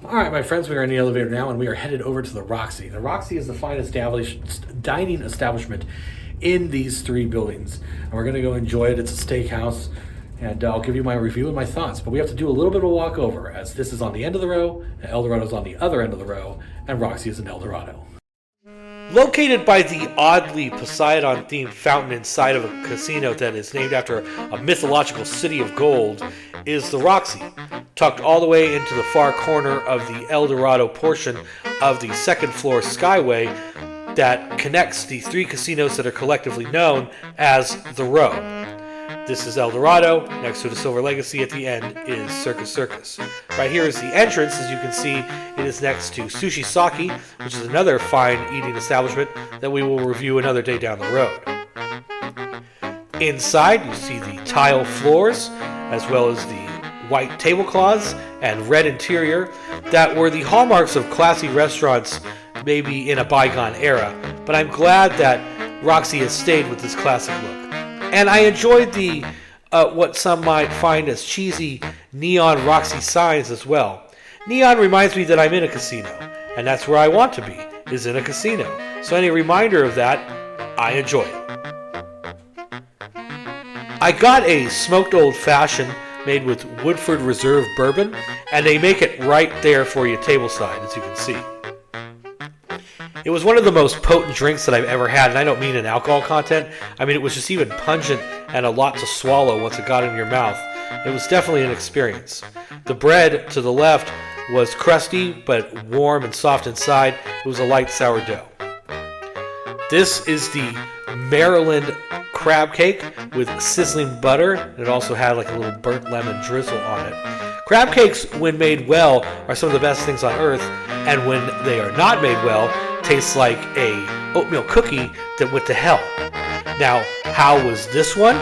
All right, my friends, we are in the elevator now, and we are headed over to the Roxy. The Roxy is the finest dining establishment in these three buildings, and we're going to go enjoy it. It's a steakhouse, and I'll give you my review and my thoughts. But we have to do a little bit of a walkover, as this is on the end of the row, and Eldorado is on the other end of the row, and Roxy is in Eldorado. Located by the oddly Poseidon-themed fountain inside of a casino that is named after a mythological city of gold is the Roxy, tucked all the way into the far corner of the Eldorado portion of the second floor skyway that connects the three casinos that are collectively known as the Row. This is Eldorado. Next to the Silver Legacy at the end is Circus Circus. Right here is the entrance. As you can see, it is next to Sushi Saki, which is another fine eating establishment that we will review another day down the road. Inside, you see the tile floors, as well as the white tablecloths and red interior that were the hallmarks of classy restaurants maybe in a bygone era. But I'm glad that Roxy has stayed with this classic look. And I enjoyed the what some might find as cheesy neon Roxy signs as well. Neon reminds me that I'm in a casino, and that's where I want to be, is in a casino. So any reminder of that, I enjoy it. I got a smoked old fashioned made with Woodford Reserve bourbon, and they make it right there for you tableside, as you can see. It was one of the most potent drinks that I've ever had, and I don't mean in alcohol content. I mean, it was just even pungent and a lot to swallow once it got in your mouth. It was definitely an experience. The bread to the left was crusty, but warm and soft inside. It was a light sourdough. This is the Maryland crab cake with sizzling butter. It also had like a little burnt lemon drizzle on it. Crab cakes, when made well, are some of the best things on earth, and when they are not made well, tastes like a oatmeal cookie that went to hell. Now, how was this one?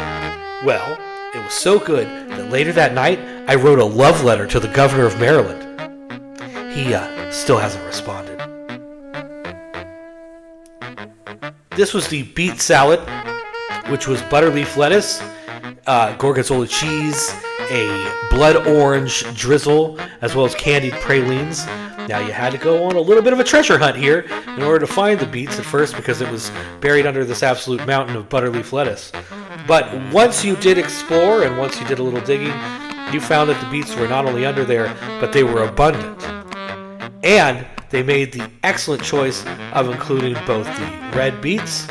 Well, it was so good that later that night, I wrote a love letter to the governor of Maryland. He still hasn't responded. This was the beet salad, which was butter leaf lettuce, gorgonzola cheese, a blood orange drizzle, as well as candied pralines. Now, you had to go on a little bit of a treasure hunt here in order to find the beets at first, because it was buried under this absolute mountain of butter leaf lettuce. But once you did explore and once you did a little digging, you found that the beets were not only under there, but they were abundant. And they made the excellent choice of including both the red beets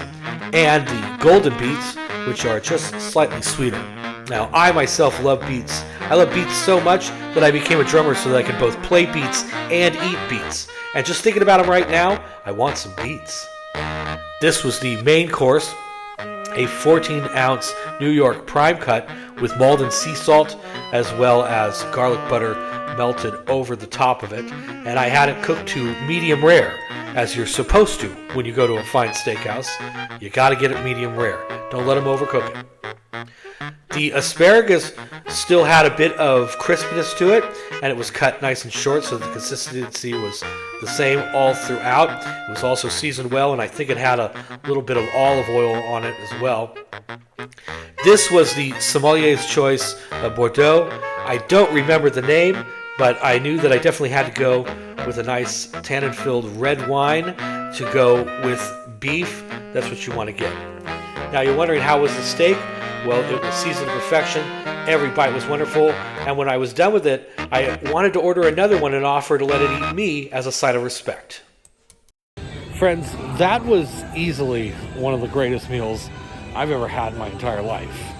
and the golden beets, which are just slightly sweeter. Now, I myself love beets. I love beets so much that I became a drummer so that I could both play beets and eat beets. And just thinking about them right now, I want some beets. This was the main course, a 14-ounce New York prime cut with Malden sea salt, as well as garlic butter melted over the top of it. And I had it cooked to medium rare, as you're supposed to when you go to a fine steakhouse. You got to get it medium rare. Don't let them overcook it. The asparagus still had a bit of crispiness to it, and it was cut nice and short, so the consistency was the same all throughout. It was also seasoned well, and I think it had a little bit of olive oil on it as well. This was the Sommelier's Choice Bordeaux. I don't remember the name, but I knew that I definitely had to go with a nice tannin-filled red wine to go with beef. That's what you want to get. Now, you're wondering, how was the steak? Well, it was seasoned to perfection. Every bite was wonderful. And when I was done with it, I wanted to order another one and offer to let it eat me as a sign of respect. Friends, that was easily one of the greatest meals I've ever had in my entire life.